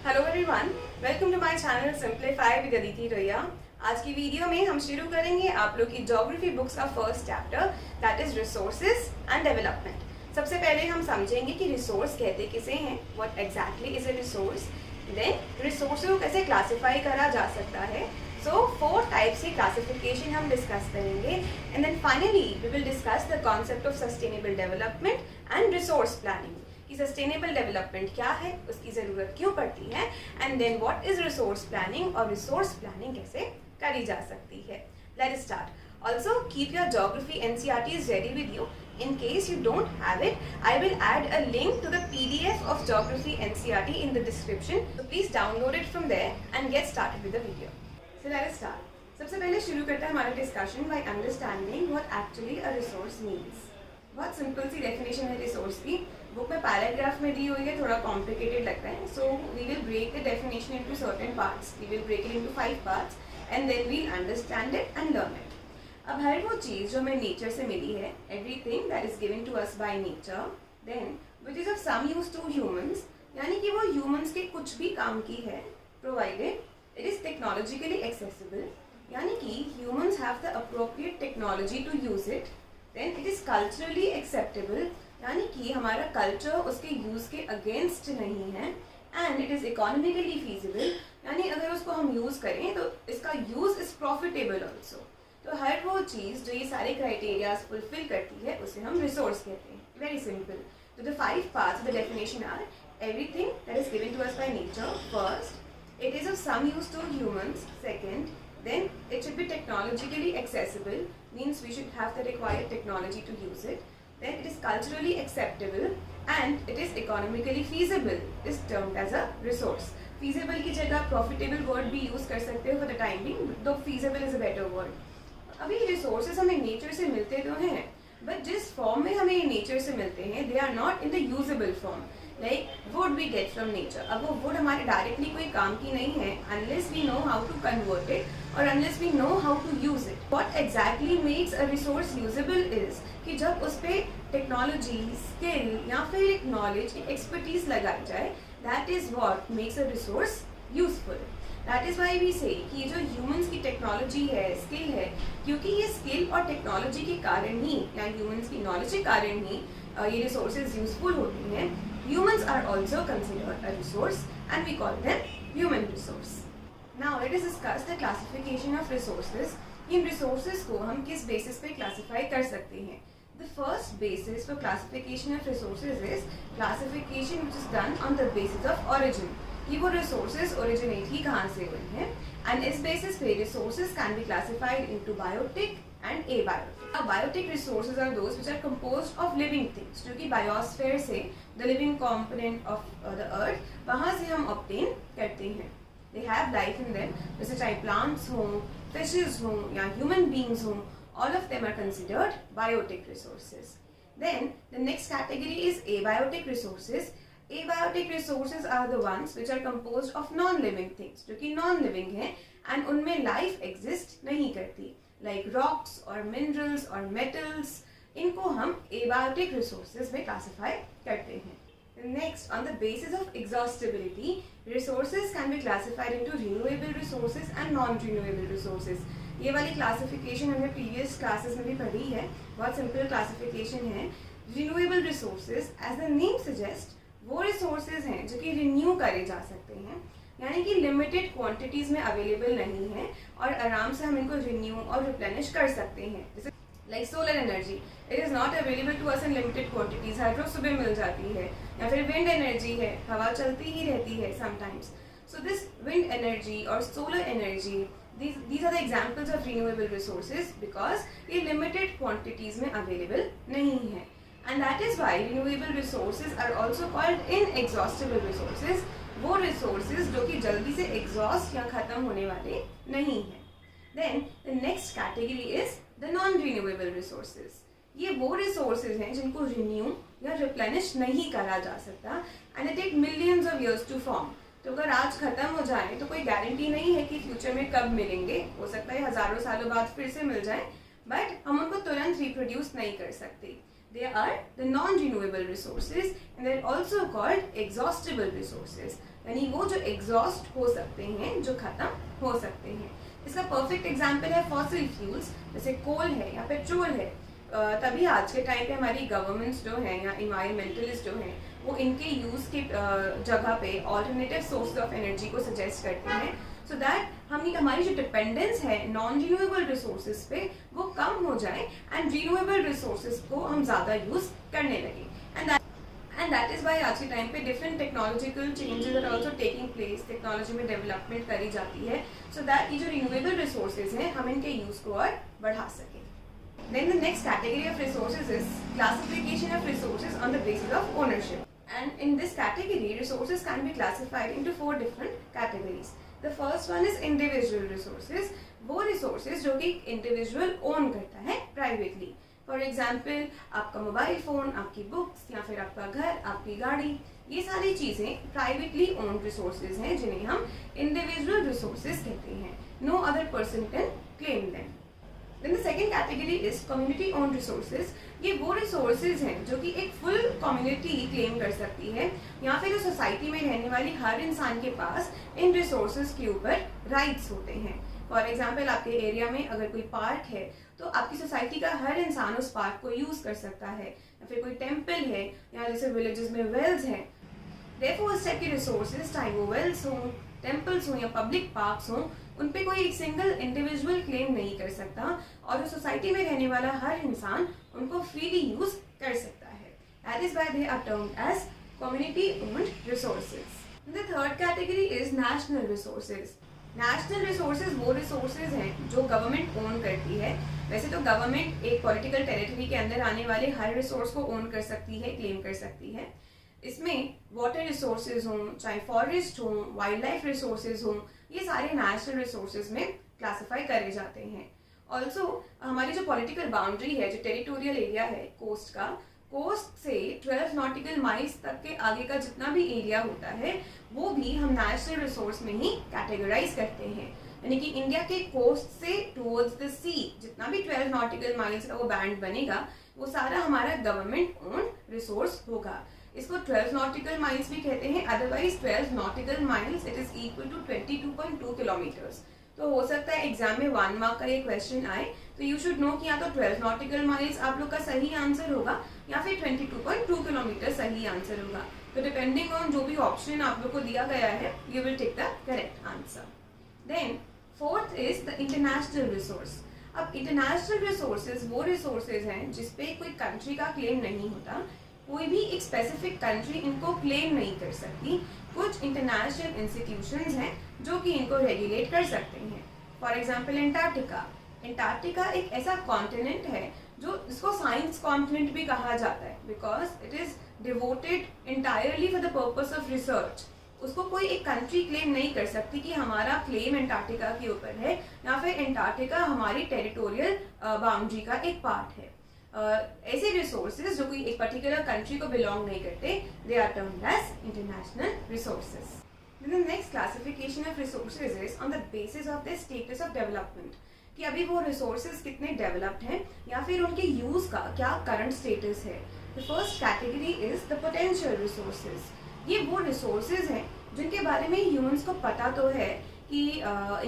Hello everyone, welcome to my channel simplify with Aditi Roya. आज की video में हम शुरू करेंगे आप लोग की ज्योग्राफी बुक्स का first chapter, that is resources and development. सबसे पहले हम समझेंगे कि रिसोर्स कहते किसे हैं, what exactly is a resource, then resource को कैसे क्लासिफाई करा जा सकता है। सो 4 टाइप्स की क्लासिफिकेशन हम डिस्कस करेंगे and then finally we will discuss the concept of sustainable development and resource planning कि सस्टेनेबल डेवलपमेंट क्या है, उसकी ज़रूरत क्यों पड़ती है, and then what is resource planning और रिसोर्स प्लानिंग कैसे करी जा सकती है। Let's start. Also keep your geography NCERTs ready with you. In case you don't have it, I will add a link to the PDF of Geography NCERT in the description. So please download it from there and get started with the video. So let us start. सबसे पहले शुरू करते हैं हमारा discussion by understanding what actually a resource means. बहुत simple सी definition है resource की, बुक में पैराग्राफ में दी हुई है, थोड़ा कॉम्प्लिकेटेड लगता है। So we will break the definition into certain parts, we will break it into 5 parts and then we'll understand it and learn it. अब हर वो चीज़ जो हमें नेचर से मिली है, everything that is given to us by nature, then which is of some use to humans, यानी कि वो ह्यूमंस के कुछ भी काम की है, provided it is technologically accessible, यानी कि humans have the appropriate technology to use it, then it is culturally acceptable, यानी कि हमारा कल्चर उसके यूज के अगेंस्ट नहीं है, and it is economically feasible, यानी अगर उसको हम यूज करें तो इसका यूज इज प्रॉफिटेबल ऑल्सो। तो हर वो चीज़ जो ये सारे क्राइटेरियाज फुलफिल करती है उसे हम रिसोर्स कहते हैं। Very simple. तो the 5 parts of the definition are everything that is given to us by nature, first it is of some use to humans, second then it should be technologically accessible, means we should have the required technology to use it, then it is culturally acceptable and it is economically feasible, is termed as a resource. feasible की जगह profitable word भी use कर सकते हो for the time being, though feasible is a better word. अभी resources हमें nature से मिलते तो हैं, but जिस form में हमें nature से मिलते हैं they are not in the usable form. Like wood we get from nature. अब वो wood हमारे डायरेक्टली कोई काम की नहीं है unless we know how to convert it और unless we know how to use it. What exactly makes a resource usable is कि जब उस पर टेक्नोलॉजी, स्किल या फिर एक नॉलेज, एक एक्सपर्टीज लगाई जाए, that is what makes a resource useful. That is why we say कि जो ह्यूमंस की टेक्नोलॉजी है, स्किल है, क्योंकि ये स्किल और टेक्नोलॉजी के कारण ही या ह्यूमंस की नॉलेज के कारण ही ये रिसोर्सेज यूजफुल होती हैं, humans are also considered a resource and we call them human resource. Now let us discuss the classification of resources. In resources को हम किस basis पे classify कर सकते हैं? The first basis for classification of resources is classification which is done on the basis of origin. कि वो resources originate ही कहाँ से हुई हैं, and इस basis पे resources can be classified into biotic and abiotic. Biotic resources are those which are composed of living things, जो कि biosphere से the living component of the earth वहाँ से हम obtain करते हैं. They have life in them, जैसे चाहे plants हों, fishes हों या human beings हों, all of them are considered biotic resources. Then the next category is abiotic resources. Abiotic resources are the ones which are composed of non-living things, जो कि non-living हैं and उनमें life exist नहीं करती, like rocks और minerals और metals, इनको हम abiotic resources में classify करते हैं. Next, on the basis of exhaustibility, resources can be classified into renewable resources and non-renewable resources. ये वाली classification हमने previous classes में भी पढ़ी है, बहुत simple classification है. Renewable resources, as the name suggests, वो resources हैं जो कि renew करे जा सकते हैं, यानी कि लिमिटेड क्वांटिटीज में अवेलेबल नहीं है और आराम से हम इनको रिन्यू और रिप्लेनिश कर सकते हैं. जैसे like solar energy, it is not available to us in limited quantities, hydro सुबह मिल जाती है, या फिर विंड एनर्जी है, हवा चलती ही रहती है sometimes. So this wind energy और solar energy, these are the examples of renewable resources because ये limited quantities में अवेलेबल नहीं है. And that is why renewable resources are also called inexhaustible resources. वो resources जो कि जल्दी से exhaust या खत्म होने वाले नहीं हैं. Then the next category is the non-renewable resources. ये वो resources हैं जिनको renew या replenish नहीं करा जा सकता and it take millions of years to form. तो अगर आज खत्म हो जाए तो कोई गारंटी नहीं है कि फ्यूचर में कब मिलेंगे, हो सकता है हजारों सालों बाद फिर से मिल जाए, बट हम उनको तुरंत रिप्रोड्यूस नहीं कर सकते. They are the non-renewable resources and they are also called exhaustible resources. यानी वो जो एग्जॉस्ट हो सकते हैं, जो खत्म हो सकते हैं। इसका परफेक्ट एग्जाम्पल है फॉसिल फ्यूल्स, जैसे कोल है या पेट्रोल है। तभी आज के टाइम पे हमारी गवर्नमेंट्स जो हैं या इन्वायरमेंटलिस्ट जो हैं वो इनके यूज़ की जगह पे ऑल्टरनेटिव सोर्स ऑफ एनर्जी को सजेस्ट करते हैं, सो दैट हमारी जो डिपेंडेंस है नॉन रिन्यूएबल रिसोर्सेज पे वो कम हो जाए एंड रिन्यूएबल रिसोर्सेज को हम ज़्यादा यूज़ करने लगे। एंड दैट इज़ वाई आज के टाइम पे different technological changes are also taking place, technology में डेवलपमेंट करी जाती है, सो दैट ये जो रिन्यूएबल रिसोर्सेज हैं हम इनके यूज़ को और बढ़ा सकें। Then the next category of resources is classification of resources on the basis of ownership. And in this category, resources can be classified into 4 different categories. The first one is individual resources. वो resources जो कि individual own करता है privately. For example, आपका mobile phone, आपकी books या फिर आपका घर, आपकी गाड़ी, ये सारी चीज़ें privately owned resources हैं जिन्हें हम individual resources कहते हैं. No other person can claim them. Then the second category is community owned resources. ये वो resources हैं जो कि एक full community claim कर सकती है या फिर उस सोसाइटी में रहने वाली हर इंसान के पास इन resources के ऊपर rights होते हैं। फॉर एग्जाम्पल आपके एरिया में अगर कोई पार्क है तो आपकी सोसाइटी का हर इंसान उस पार्क को यूज कर सकता है, या फिर कोई टेम्पल है या जैसे विलेजेस में वेल्स हैं। Therefore उस टाइप के रिसोर्सेज, चाहे वो वेल्स हों, टेम्पल्स हों या पब्लिक पार्क्स हों, उन पे कोई एक सिंगल इंडिविजुअल क्लेम नहीं कर सकता और उस सोसाइटी में रहने वाला हर इंसान उनको फ्रीली यूज कर सकता है। That is why they are termed as community owned resources. The third category is national resources. National resources वो रिसोर्सेज हैं जो गवर्नमेंट ओन करती है। वैसे तो गवर्नमेंट एक पॉलिटिकल टेरिटरी के अंदर आने वाले हर रिसोर्स को ओन कर सकती है, क्लेम कर सकती है। इसमें वाटर रिसोर्सेज हों, चाहे फॉरेस्ट हों, वाइल्ड लाइफ रिसोर्सेज हों, ये सारे नेशनल रिसोर्सेज में क्लासिफाई करे जाते हैं। ऑल्सो हमारी जो पॉलिटिकल बाउंड्री है, जो टेरिटोरियल एरिया है कोस्ट का, कोस्ट से 12 नॉटिकल माइल्स तक के आगे का जितना भी एरिया होता है वो भी हम नेशनल रिसोर्स में ही कैटेगराइज करते हैं। यानी कि इंडिया के कोस्ट से टुवर्ड्स द सी जितना भी 12 नॉटिकल माइल्स का वो बैंड बनेगा वो सारा हमारा गवर्नमेंट ओन रिसोर्स होगा। इसको 12 नॉटिकल माइल्स भी कहते हैं, otherwise 12 nautical miles it is equal to 22.2 kilometres. तो हो सकता है एग्जाम में 1 मार्क का ये क्वेश्चन आए तो यू शुड नो कि या तो 12 नॉटिकल माइल्स आप लोग का सही आंसर होगा या फिर 22.2 किलोमीटर सही आंसर होगा। तो डिपेंडिंग ऑन जो भी ऑप्शन आप लोग को दिया गया है you will take the correct answer. Then fourth is the international resource. अब इंटरनेशनल रिसोर्सेज वो रिसोर्सेज हैं जिसपे कोई कंट्री का क्लेम नहीं होता, कोई भी एक स्पेसिफिक कंट्री इनको क्लेम नहीं कर सकती। कुछ इंटरनेशनल इंस्टीट्यूशंस हैं जो कि इनको रेगुलेट कर सकते हैं। फॉर एग्जांपल एंटार्क्टिका एक ऐसा कॉन्टिनेंट है जो इसको साइंस कॉन्टिनेंट भी कहा जाता है because it is devoted entirely for the purpose of research. उसको कोई एक कंट्री क्लेम नहीं कर सकती कि हमारा क्लेम एंटार्क्टिका के ऊपर है या फिर एंटार्क्टिका हमारी टेरिटोरियल बाउंड्री का एक पार्ट है। ऐसे रिसोर्सेज जो कोई एक पर्टिकुलर कंट्री को बिलोंग नहीं करते, they are termed as international resources. The next classification of resources is on the basis of their status of development, कि अभी वो resources कितने developed हैं या फिर उनके use का क्या current status है। The first category is the potential resources. ये वो resources हैं जिनके बारे में humans को पता तो है कि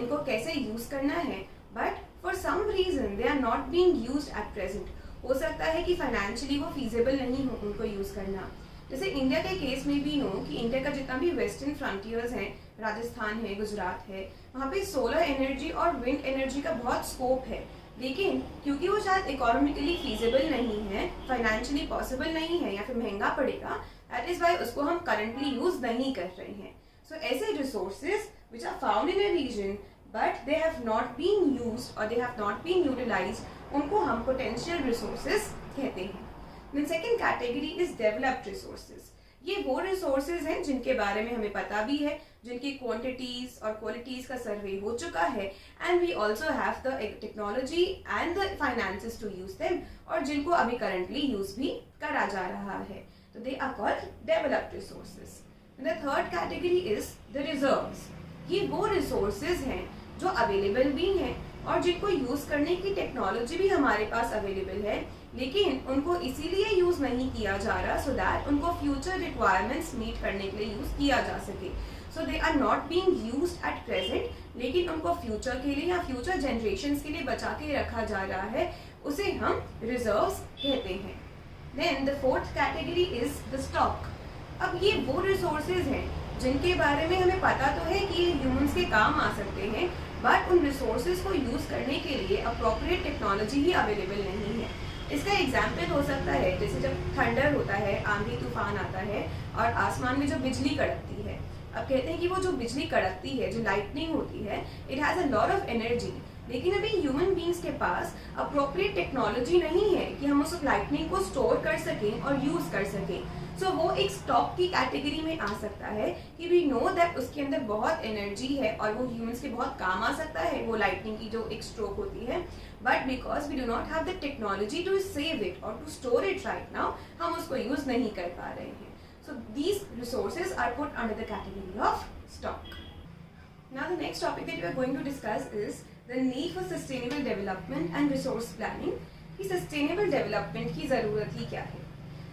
इनको कैसे use करना है, but for some reason they are not being used at present. हो सकता है कि फाइनेंशियली वो feasible नहीं हो उनको यूज़ करना। जैसे इंडिया के केस में भी नो कि इंडिया का जितना भी वेस्टर्न फ्रंटियर्स हैं, राजस्थान है, गुजरात है, वहाँ पे सोलर एनर्जी और विंड एनर्जी का बहुत स्कोप है, लेकिन क्योंकि वो शायद इकोनॉमिकली फीजिबल नहीं है, फाइनेंशियली पॉसिबल नहीं है या फिर महंगा पड़ेगा, दैट इज वाई उसको हम करंटली यूज नहीं कर रहे हैं। सो ऐसे resources which are found in a region but they have not been used और they have not been utilized, उनको हम पोटेंशियल रिसोर्सेज कहते हैं। Then second category is developed resources. ये वो रिसोर्सेज हैं जिनके बारे में हमें पता भी है, जिनकी क्वांटिटीज और क्वालिटीज का सर्वे हो चुका है, and we also have the technology and the finances to use them, और जिनको अभी करंटली यूज भी करा जा रहा है। तो they are called developed resources. The third category is the reserves. ये वो रिसोर्सेज हैं जो अवेलेबल भी हैं और जिनको यूज करने की टेक्नोलॉजी भी हमारे पास अवेलेबल है, लेकिन उनको इसीलिए यूज नहीं किया जा रहा सो दैट उनको फ्यूचर रिक्वायरमेंट्स मीट करने के लिए यूज किया जा सके। So they are not being used at present, लेकिन उनको फ्यूचर के लिए या फ्यूचर जनरेशन्स के लिए बचा के रखा जा रहा है, उसे हम रिजर्व्स कहते हैं। Then the fourth category is the stock. अब ये वो रिसोर्सेज हैं जिनके बारे में हमें पता तो है कि ये ह्यूमंस के काम आ सकते हैं, बट उन रिसोर्सेज को यूज करने के लिए अप्रोप्रिएट टेक्नोलॉजी ही अवेलेबल नहीं है। इसका एग्जाम्पल हो सकता है जैसे जब थंडर होता है, आंधी तूफान आता है और आसमान में जो बिजली कड़कती है। अब कहते हैं कि वो जो बिजली कड़कती है, जो लाइटनिंग होती है, it has a lot of energy, लेकिन अभी ह्यूमन बींग्स के पास अप्रोप्रिएट टेक्नोलॉजी नहीं है कि हम उस लाइटनिंग को स्टोर कर सकें और यूज कर सकें। सो वो एक स्टॉक की कैटेगरी में आ सकता है कि वी नो दैट उसके अंदर बहुत एनर्जी है और वो ह्यूमंस के बहुत काम आ सकता है, वो लाइटनिंग की जो एक स्ट्रोक होती है, but because we do not have the technology to save it और to store it right now, हम उसको यूज नहीं कर पा रहे हैं। So these resources are put under the category of stock. Now the next topic that we are going to discuss is the need for sustainable development and resource planning. कि sustainable development की ज़रूरत ही क्या है।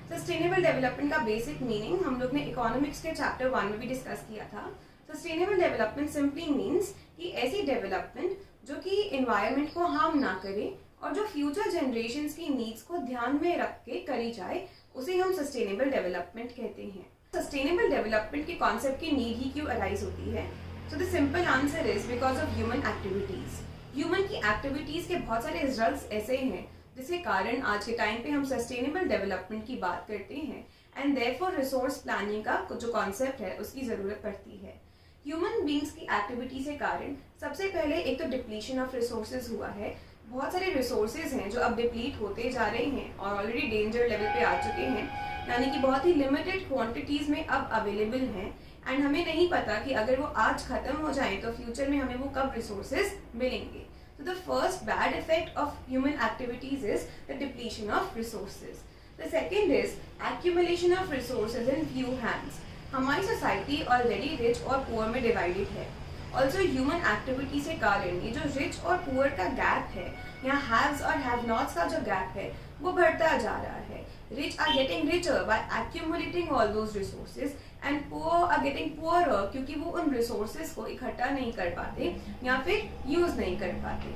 Sustainable development का basic meaning हम लोग ने इकोनॉमिक्स के चैप्टर 1 में भी डिस्कस किया था। सस्टेनेबल डेवलपमेंट सिंपली मीन्स कि ऐसी डेवलपमेंट जो कि एनवायरनमेंट को हार्म ना करे और जो फ्यूचर जनरेशन्स की नीड्स को ध्यान में रख के करी जाए, उसे हम सस्टेनेबल डेवलपमेंट कहते हैं। सस्टेनेबल डेवलपमेंट के कॉन्सेप्ट की नीड ही क्यों अराइज होती है? So the simple answer is because of human activities. Human की एक्टिविटीज के बहुत सारे रिजल्ट्स ऐसे हैं जिसके कारण आज के टाइम पे हम सस्टेनेबल डेवलपमेंट की बात करते हैं, एंड देयरफॉर रिसोर्स प्लानिंग का जो कॉन्सेप्ट है उसकी ज़रूरत पड़ती है। ह्यूमन बींग्स की एक्टिविटी से कारण सबसे पहले एक तो डिप्लीशन ऑफ रिसोर्सेज हुआ है। बहुत सारे रिसोर्सेज हैं जो अब डिप्लीट होते जा रहे हैं और ऑलरेडी डेंजर लेवल पे आ चुके हैं, यानी कि बहुत ही लिमिटेड क्वांटिटीज़ में अब अवेलेबल हैं, एंड हमें नहीं पता कि अगर वो आज ख़त्म हो जाए तो फ्यूचर में हमें वो कब रिसोर्सेज मिलेंगे। So the first bad effect of human activities is the depletion of resources. The second is accumulation of resources in few hands. हमारी सोसाइटी ऑलरेडी रिच और पुअर में डिवाइडेड है। ऑल्सो ह्यूमन एक्टिविटी से कारण ये जो rich और poor का गैप है, या हैव्स और हैव नॉट्स का जो गैप है, वो बढ़ता जा रहा है। Rich are getting richer by accumulating all those resources, and poor are getting poorer क्योंकि वो उन रिसोर्सेज को इकट्ठा नहीं कर पाते या फिर यूज नहीं कर पाते।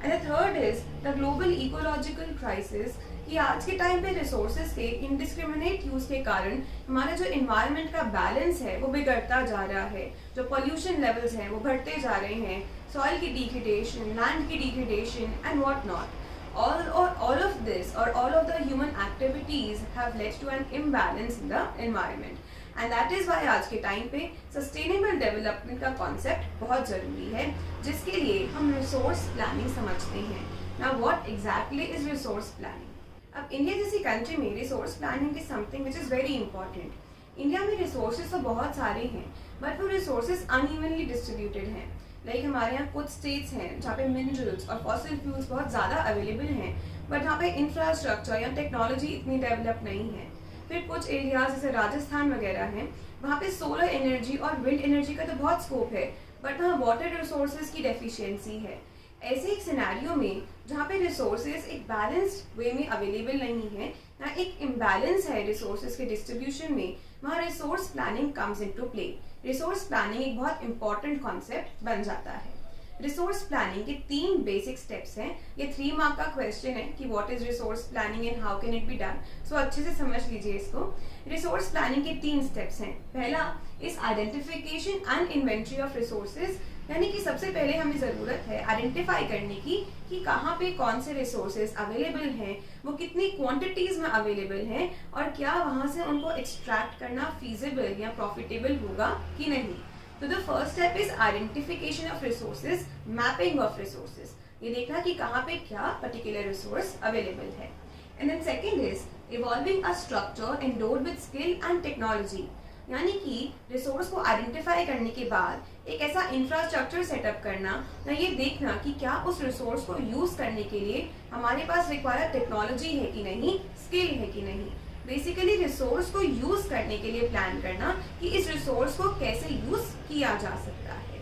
And the third is the global ecological crisis, कि आज के टाइम पे रिसोर्सेज के इनडिस्क्रिमिनेट यूज के कारण हमारा जो इन्वायरमेंट का बैलेंस है वो बिगड़ता जा रहा है। जो पोल्यूशन लेवल्स हैं वो बढ़ते जा रहे हैं, सॉइल की डिग्रेडेशन, लैंड की degradation and what not. all of this or all of the human activities have led to an imbalance in the environment, and that is why आज के टाइम पे सस्टेनेबल डेवलपमेंट का concept बहुत ज़रूरी है, जिसके लिए हम रिसोर्स प्लानिंग समझते हैं। Now what exactly is resource planning? अब इंडिया जैसी कंट्री में resource planning is something which is very important. India में रिसोर्सेज तो बहुत सारे हैं, बट वो रिसोर्सेज अनइवनली डिस्ट्रीब्यूटेड हैं। लाइक हमारे यहाँ कुछ स्टेट्स हैं जहाँ पे मिनरल्स और फॉसिल फ्यूल्स बहुत ज़्यादा अवेलेबल हैं, बट यहाँ पे इंफ्रास्ट्रक्चर या टेक्नोलॉजी इतनी डेवलप नहीं है। फिर कुछ एरियाज जैसे राजस्थान वगैरह हैं, वहाँ पे सोलर एनर्जी और विंड एनर्जी का तो बहुत स्कोप है, बट वहाँ वाटर रिसोर्सेज की डेफिशिएंसी है। ऐसे एक सिनेरियो में जहाँ पे रिसोर्सेज एक बैलेंस्ड वे में अवेलेबल नहीं है, या एक इम्बैलेंस है रिसोर्सेज के डिस्ट्रीब्यूशन में, वहाँ resource planning comes into play. Resource planning एक बहुत इंपॉर्टेंट कॉन्सेप्ट बन जाता है। रिसोर्स प्लानिंग के 3 बेसिक स्टेप्स हैं। ये 3 मार्क का क्वेश्चन है कि what is resource planning and how can it be done, so अच्छे से समझ लीजिए इसको। रिसोर्स प्लानिंग के 3 स्टेप्स हैं। पहला is identification and inventory of resources, यानी कि सबसे पहले हमें ज़रूरत है आइडेंटिफाई करने की कि कहाँ पे कौन से रिसोर्सेज अवेलेबल हैं, वो कितनी क्वांटिटीज़ में अवेलेबल हैं, और क्या वहाँ से उनको एक्सट्रैक्ट करना फीजिबल या प्रॉफिटेबल होगा कि नहीं। तो the first step is identification of resources, mapping of resources, ये देखना कि कहाँ पे क्या पर्टिकुलर रिसोर्स अवेलेबल है। And then second is evolving a structure endowed with skill and technology, यानी कि रिसोर्स को आइडेंटिफाई करने के बाद एक ऐसा इंफ्रास्ट्रक्चर सेटअप करना, या ये देखना कि क्या उस रिसोर्स को यूज करने के लिए हमारे पास रिक्वायर्ड टेक्नोलॉजी है कि नहीं, स्किल है कि नहीं। बेसिकली रिसोर्स को यूज करने के लिए प्लान करना कि इस रिसोर्स को कैसे यूज किया जा सकता है।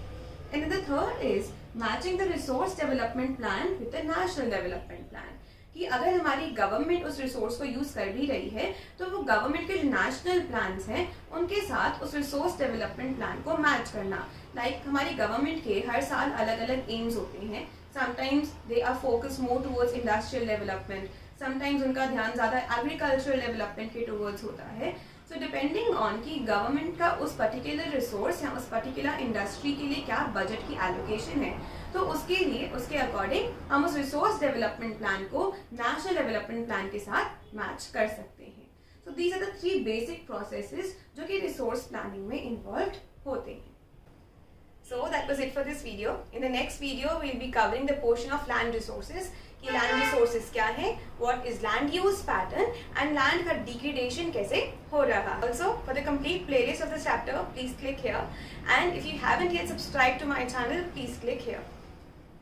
And the third is matching the resource development plan with the national development plan, कि कि अगर हमारी गवर्नमेंट उस रिसोर्स को यूज कर भी रही है तो वो गवर्नमेंट के जो नेशनल प्लान्स हैं उनके साथ उस रिसोर्स डेवलपमेंट प्लान को मैच करना। लाइक हमारी गवर्नमेंट के हर साल अलग अलग एम्स होते हैं। Sometimes they are focus more towards industrial development, sometimes उनका ध्यान ज़्यादा एग्रीकल्चरल डेवलपमेंट के टुवर्ड्स होता है। सो डिपेंडिंग ऑन कि गवर्नमेंट का उस पर्टिकुलर रिसोर्स या उस पर्टिकुलर इंडस्ट्री के लिए क्या बजट की एलोकेशन है, तो उसके लिए उसके अकॉर्डिंग हम उस रिसोर्स डेवलपमेंट प्लान को नेशनल डेवलपमेंट प्लान के साथ मैच कर सकते हैं। So these are the 3 basic processes जो कि रिसोर्स प्लानिंग में इन्वॉल्व होते हैं। So that was it for this video. In the next video, we'll be covering the portion of land resources. कि land resources क्या है, what is land use pattern, and land का degradation कैसे हो रहा। Also, for the complete playlist of this chapter, please click here. And if you haven't yet subscribed to my channel, please click here.